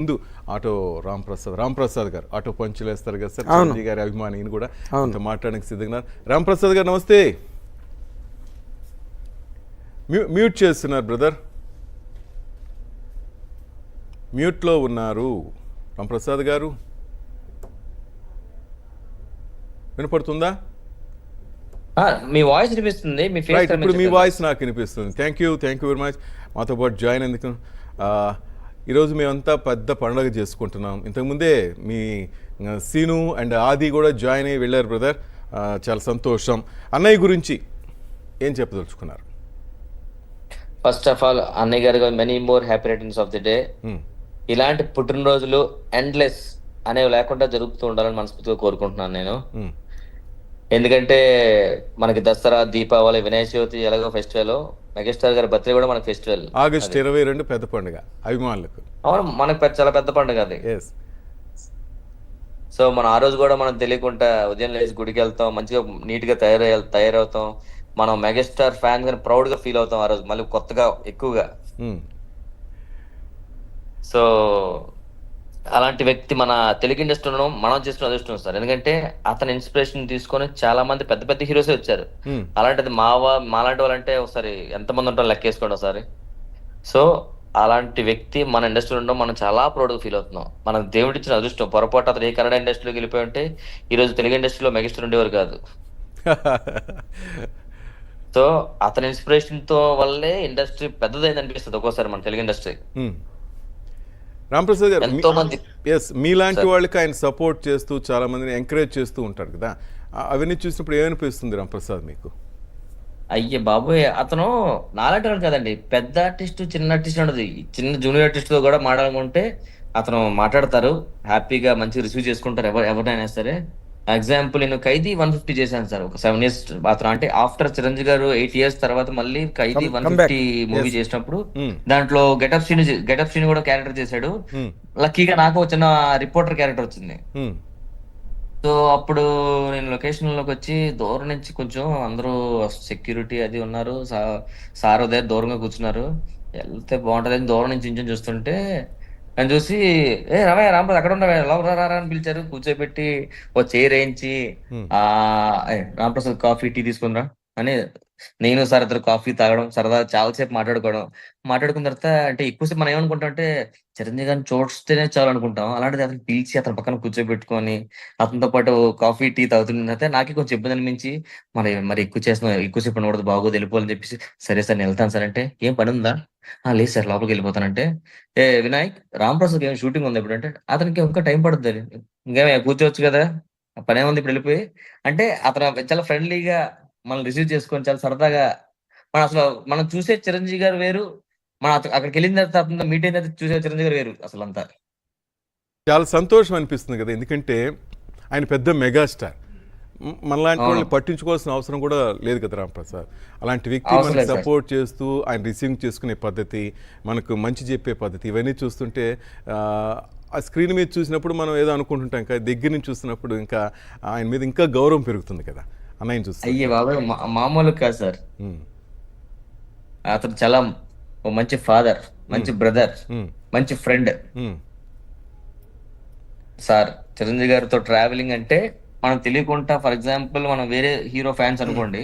ముందు ఆటో రాంప్రసాద్ గారు ఆటో పంచులు వేస్తారు కదా సార్, చిరంజీవి గారి అభిమాని, ఈయన కూడా మాట్లాడడానికి సిద్ధంగా. రాంప్రసాద్ గారు నమస్తే. మ్యూట్ చేస్తున్నారు బ్రదర్, మ్యూట్లో ఉన్నారు. రాంప్రసాద్ గారు వినపడుతుందా? మీ వాయిస్ వినిపిస్తుంది. ఇప్పుడు మీ వాయిస్ నాకు వినిపిస్తుంది. థ్యాంక్ యూ వెరీ మచ్ మాతో పాటు జాయిన్ ఎందుకు. ఈరోజు మేమంతా పెద్ద పండుగ చేసుకుంటున్నాం. ఇంతకుముందే మీ సీను అండ్ ఆది కూడా జాయిన్ అయ్యి వెళ్ళారు బ్రదర్, చాలా సంతోషం. అన్నయ్య గురించి ఏం చెప్పదలుచుకున్నారు? ఫస్ట్ ఆఫ్ ఆల్ అన్నయ్య గారు many more happy returns of the day. ఇలాంటి పుట్టినరోజులు ఎండ్లెస్ అనేవి లేకుండా జరుగుతూ ఉండాలని మనస్ఫూర్తిగా కోరుకుంటున్నాను నేను. ఎందుకంటే మనకి దసరా, దీపావళి, వినాయక చవితి ఎలాగో ఫెస్టివల్, మెగాస్టార్ గారి బర్త్డే కూడా మనకి ఫెస్టివల్. ఆగస్ట్ 22 పెద్ద పండుగ అభిమానులకు. అవును, మనకు చాలా పెద్ద పండుగ అది. సో మనం ఆ రోజు కూడా మనం తెలియకుండా ఉదయం లేచి గుడికి వెళ్తాం, మంచిగా నీట్ గా తయారవుతాం. మనం మెగాస్టార్ ఫ్యాన్ గా ప్రౌడ్ గా ఫీల్ అవుతాం ఆ రోజు, మళ్ళీ కొత్తగా ఎక్కువగా. సో అలాంటి వ్యక్తి మన తెలుగు ఇండస్ట్రీలో మనం చేస్తున్న అదృష్టం సార్. ఎందుకంటే అతని ఇన్స్పిరేషన్ తీసుకొని చాలా మంది పెద్ద పెద్ద హీరోసే వచ్చారు. అలాంటిది మాలాంటి వాళ్ళంటే ఒకసారి ఎంతమంది ఉంటారో లెక్కేసుకోండి ఒకసారి. సో అలాంటి వ్యక్తి మన ఇండస్ట్రీలో ఉండడం మనం చాలా ప్రౌడ్ గా ఫీల్ అవుతున్నాం. మనం దేవుడిచ్చిన అదృష్టం. పొరపాటు అతను ఏ కన్నడ ఇండస్ట్రీలోకి వెళ్ళిపోయి ఉంటే ఈ రోజు తెలుగు ఇండస్ట్రీలో మెగాస్టార్ ఉండేవారు కాదు. సో అతని ఇన్స్పిరేషన్ తో వల్లే ఇండస్ట్రీ పెద్దదైంది అనిపిస్తుంది ఒక్కోసారి మన తెలుగు ఇండస్ట్రీ. రాంప్రసాద్ గారు, మీలాంటి వాళ్ళకి ఆయన సపోర్ట్ చేస్తూ చాలా మందిని ఎంకరేజ్ చేస్తూ ఉంటారు కదా, అవన్నీ చూసినప్పుడు ఏమనిపిస్తుంది రాంప్రసాద్ మీకు? అయ్యే బాబోయ్, అతను నాలాంటి వాడు కదండి. పెద్ద ఆర్టిస్ట్, చిన్న ఆర్టిస్ట్ ఉండదు. చిన్న జూనియర్ ఆర్టిస్ట్ తో కూడా మాట్లాడుకుంటే అతను మాట్లాడతారు, హ్యాపీగా మంచిగా రిసీవ్ చేసుకుంటారు ఎవరినైనా సరే. ఎగ్జాంపుల్, నేను ఖైదీ 150 చేశాను సార్, ఒక 7 years అతను. అంటే ఆఫ్టర్ చిరంజీవి గారు 8 years తర్వాత మళ్ళీ ఖైదీ 150 మూవీ చేసినప్పుడు దాంట్లో గెటప్ సీన్ కూడా క్యారెక్టర్ చేశాడు. లక్కీగా నాకు వచ్చిన రిపోర్టర్ క్యారెక్టర్ వచ్చింది. సో అప్పుడు నేను లొకేషన్ లోకి వచ్చి దూరం నుంచి కొంచెం అందరూ సెక్యూరిటీ అది ఉన్నారు, సార్ దగ్గర దూరంగా కూర్చున్నారు. వెళ్తే బాగుంటది దూరం నుంచి ఇంజన్ చూస్తుంటే అని చూసి, రమయ్య రాంప్రసాద్ అక్కడ ఉండరా అని పిలిచారు. కూర్చోబెట్టి ఓ చైర్ వేయించి, రాంప్రసాద్ కాఫీ టీ తీసుకుందా అని నేను సార్ ఇద్దరు కాఫీ తాగడం, సరదా చాలాసేపు మాట్లాడుకున్న తర్వాత, అంటే ఎక్కువసేపు మనం ఏమనుకుంటాం అంటే చిరంజీవి గారిని చూస్తేనే చాలు అనుకుంటాం. అలాంటిది అతను పిలిచి అతని పక్కన కూర్చోబెట్టుకొని అతనితో పాటు కాఫీ టీ తాగుతుంటే నాకే కొంచెం ఇబ్బంది అనిపించి, మరి ఎక్కువసేపు ఉండకూడదు, బాగోదు, వెళ్ళిపోవాలని చెప్పేసి, సరే సార్ నేను వెళ్తాను సార్ అంటే, ఏం పని ఉందా? లేదు సార్ లోపలికి వెళ్ళిపోతానంటే, వినాయక్ రాంప్రసాద్ ఏం షూటింగ్ ఉంది ఇప్పుడు అంటే, అతనికి ఇంకా టైం పడుతుంది, ఇంకేమే కూర్చోవచ్చు కదా, పనే ఉంది ఇప్పుడు వెళ్ళిపోయి అంటే. అతను చాలా ఫ్రెండ్లీగా మనం రిసీవ్ చేసుకొని చాలా సరదాగా, మనం చూసే చిరంజీవి గారు వేరు, మనం అక్కడికి వెళ్ళిన తర్వాత మీట్ అయిన తర్వాత చూసే చిరంజీవి గారు వేరు అసలు అంతా. చాలా సంతోషం అనిపిస్తుంది కదా, ఎందుకంటే ఆయన పెద్ద మెగాస్టార్. మనలాంటి వాళ్ళని పట్టించుకోవాల్సిన అవసరం కూడా లేదు కదా రాంప్రసాద్. అలాంటి వ్యక్తి మనకు సపోర్ట్ చేస్తూ ఆయన రిసీవ్ చేసుకునే పద్ధతి, మనకు మంచి చెప్పే పద్ధతి, ఇవన్నీ చూస్తుంటే ఆ స్క్రీన్ మీద చూసినప్పుడు మనం ఏదో అనుకుంటుంటాం కదా, దగ్గర నుంచి చూస్తున్నప్పుడు ఇంకా ఆయన మీద ఇంకా గౌరవం పెరుగుతుంది కదా అన్నయ్యని చూస్తే. అయ్యే బాబా, మామూలు కాదు సార్. అతను చాలా మంచి ఫాదర్, మంచి బ్రదర్, మంచి ఫ్రెండ్ సార్. చిరంజీవి గారితో ట్రావెలింగ్ అంటే మనం తెలియకుండా, ఫర్ ఎగ్జాంపుల్ మనం వేరే హీరో ఫ్యాన్స్ అనుకోండి,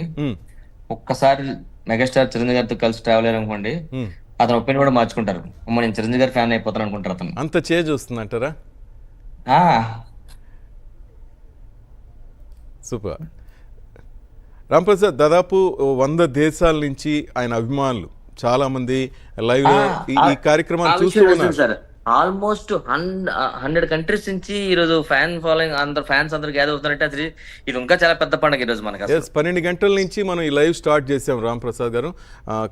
ఒక్కసారి మెగాస్టార్ చిరంజీవి గారితో కలిసి ట్రావెల్ అయ్యారు అనుకోండి, అతను ఒపీనియన్ కూడా మార్చుకుంటారు. అమ్మ నేను చిరంజీవి గారి ఫ్యాన్ అయిపోతాను అనుకుంటారు. అతను అంత చేంజ్ వస్తుంది అంటారా? సూపర్. రాంప్రసాద్, దాదాపు 100 దేశాల నుంచి ఆయన అభిమానులు చాలా మంది లైవ్ లో ఈ కార్యక్రమాన్ని చూస్తూ ఉన్నారు. ఆల్మోస్ట్ 100 కంట్రీస్ నుంచి ఈ రోజు ఫ్యాన్ ఫాలోయింగ్, ఫ్యాన్స్ అందరూ గ్యాదర్ అవుతున్నారంటే అసలు ఇది ఇంకా చాలా పెద్ద పండుగ ఈ రోజు మనకి. 12 గంటల నుంచి మనం ఈ లైవ్ స్టార్ట్ చేసాం రాంప్రసాద్ గారు,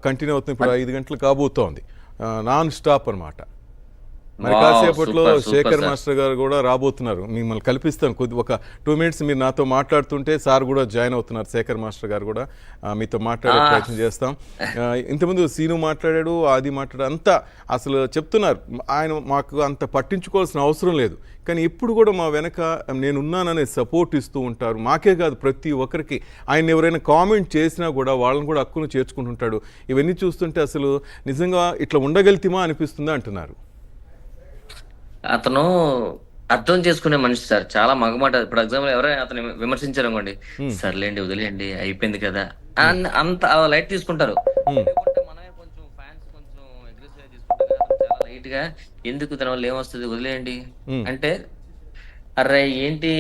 కంటిన్యూ అవుతుంది. ఇప్పుడు 5 గంటలు కాబోతోంది, నాన్ స్టాప్ అనమాట. మరి కాసేపట్లో శేఖర్ మాస్టర్ గారు కూడా రాబోతున్నారు, మిమ్మల్ని కల్పిస్తాను. ఒక 2 minutes మీరు నాతో మాట్లాడుతుంటే సార్ కూడా జాయిన్ అవుతున్నారు, శేఖర్ మాస్టర్ గారు కూడా మీతో మాట్లాడే ప్రయత్నం చేస్తాం. ఇంతకుముందు సీను మాట్లాడాడు, ఆది మాట్లాడాడు, అంతా అసలు చెప్తున్నారు ఆయన మాకు అంత పట్టించుకోవాల్సిన అవసరం లేదు, కానీ ఇప్పుడు కూడా మా వెనక నేనున్నాననే సపోర్ట్ ఇస్తూ ఉంటారు. మాకే కాదు ప్రతి ఒక్కరికి, ఆయన ఎవరైనా కామెంట్ చేసినా కూడా వాళ్ళని కూడా హక్కును చేర్చుకుంటుంటాడు. ఇవన్నీ చూస్తుంటే అసలు నిజంగా ఇట్లా ఉండగలిగితేమా అనిపిస్తుందా అంటున్నారు. అతను అర్థం చేసుకునే మనిషి సార్. చాలా మగమాట. ఇప్పుడు ఎగ్జాంపుల్ ఎవరైనా అతను విమర్శించారు అనుకోండి, ఉమ్, సర్లేండి వదిలేయండి అయిపోయింది కదా ఉమ్, అని అంత లైట్ తీసుకుంటారు. ఉమ్, లేకుంటే మనమే కొంచెం ఫ్యాన్స్ కొంచెం అగ్రెసివ్ గా తీసుకుంటాం కదా, అతను చాలా లైట్ గా ఎందుకు దానివల్ల ఏమొస్తుంది వదిలేయండి ఉమ్, అంటే, అరే ఏంటి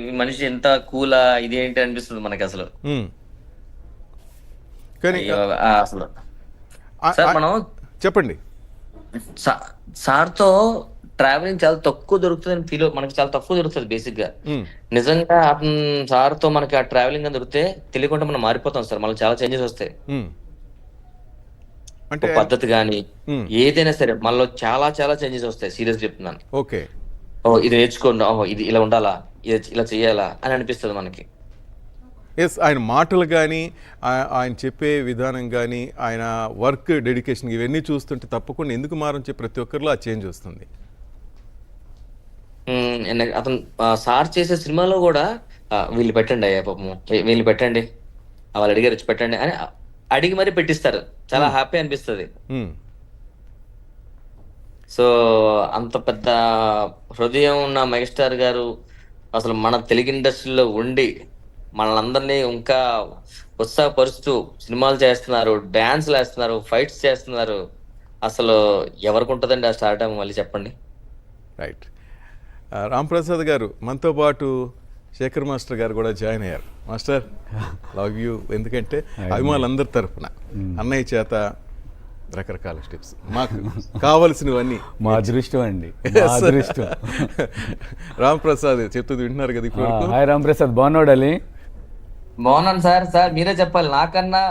ఈ మనిషి ఎంత కూలా ఇదేంటి అనిపిస్తుంది మనకి అసలు. ఉమ్. కానీ అయ్యో అసలు ఆ- సార్ ఆ- మనం చెప్పండి. సార్తో ట్రావెలింగ్ చాలా తక్కువ దొరుకుతుంది ఫీల్, మనకి చాలా తక్కువ దొరుకుతుంది బేసిక్ గా. ఉమ్, నిజంగా అతను సార్తో మనకి ఆ ట్రావెలింగ్ అని దొరికితే తెలియకుండా మనం మారిపోతాం సార్. మనకి చాలా చేంజెస్ వస్తాయి. ఉమ్. అంటే ఒక పద్ధతి కానీ ఉమ్, ఏదైనా సరే మనలో చాలా చాలా చేంజెస్ వస్తాయి. సీరియస్ చెప్తున్నాను. ఓకే. ఓ ఇది నేర్చుకోండి, ఓహో ఇది ఇలా ఉండాలా, ఇది ఇలా చేయాలా అని అనిపిస్తుంది మనకి. ఎస్, ఆయన మాటలు కానీ ఆయన చెప్పే విధానం కానీ ఆయన వర్క్ డెడికేషన్ ఇవన్నీ చూస్తుంటే తప్పకుండా ఎందుకు మారని చెప్పి ప్రతి ఒక్కరిలో ఆ చేంజ్ వస్తుంది. అతను సార్ చేసే సినిమాలో కూడా వీళ్ళు పెట్టండి అయ్యా పాపము, వీళ్ళు పెట్టండి, వాళ్ళు అడిగారు వచ్చి పెట్టండి అని అడిగి మరీ పెట్టిస్తారు. చాలా హ్యాపీ అనిపిస్తుంది. ఉమ్, సో అంత పెద్ద హృదయం ఉన్న మెగాస్టార్ గారు అసలు మన తెలుగు ఇండస్ట్రీలో ఉండి మనల్ని ఇంకా ఉత్సాహపరుస్తూ సినిమాలు చేస్తున్నారు, డాన్స్లు వేస్తున్నారు, ఫైట్స్ చేస్తున్నారు. అసలు ఎవరికి ఉంటుందండి ఆ స్టార్టమ్, మళ్ళీ చెప్పండి. రైట్. రాంప్రసాద్ గారు మనతో పాటు శేఖర్ మాస్టర్ గారు కూడా జాయిన్ అయ్యారు. Master love you. ఎందుకంటే అభిమానులందరి తరఫున అన్నయ్య చేత రకరకాల స్టెప్స్ మాకు కావలసినవన్నీ మా అదృష్టం అండి, మా అదృష్టం. రాంప్రసాద్ చెప్తుంది వింటున్నారు కదా ఇప్పుడు వరకు. హాయ్ రాంప్రసాద్, బాగున్నాడు అలీ? బాగున్నాను సార్. సార్ మీరే చెప్పాలి, నాకన్నా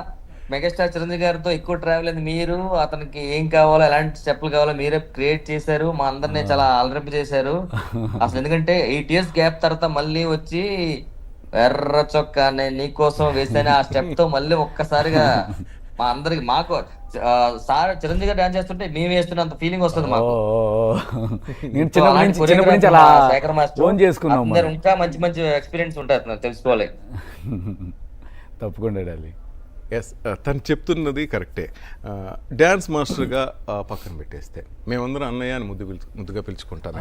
మెగాస్టార్ చిరంజీవి గారితో ఎక్కువ ట్రావెల్ అయింది మీరు. అతనికి ఏం కావాలో, ఎలాంటి స్టెప్లు కావాలో మీరే క్రియేట్ చేశారు. మా అందరినీ చాలా అలరింప చేశారు అసలు. ఎందుకంటే 8 years గ్యాప్ తర్వాత మళ్ళీ వచ్చి ఎర్ర చొక్కా నేను నీకోసం వేసాను ఆ స్టెప్ తో మళ్ళీ ఒక్కసారిగా మా అందరికి మాకు సార్ చిరంజీవి గారు డాన్స్ చేస్తుంటే మేము వేస్తున్నంత ఫీలింగ్ వస్తుంది మాకు. నేను సో అలాంటి చిన్నప్పటి నుంచి అలా choreography శేఖర్ మాస్టర్ ఫోన్ చేసుకున్నాం అందరు ఇంకా మంచి మంచి ఎక్స్పీరియన్స్ ఉంటారు నాకు తెలుసుకోవాలి. తప్పకుండా అలీ. ఎస్, తను చెప్తున్నది కరెక్టే. డ్యాన్స్ మాస్టర్గా పక్కన పెట్టేస్తే మేమందరం అన్నయ్య అని ముద్దుగా పిలుచుకుంటాను.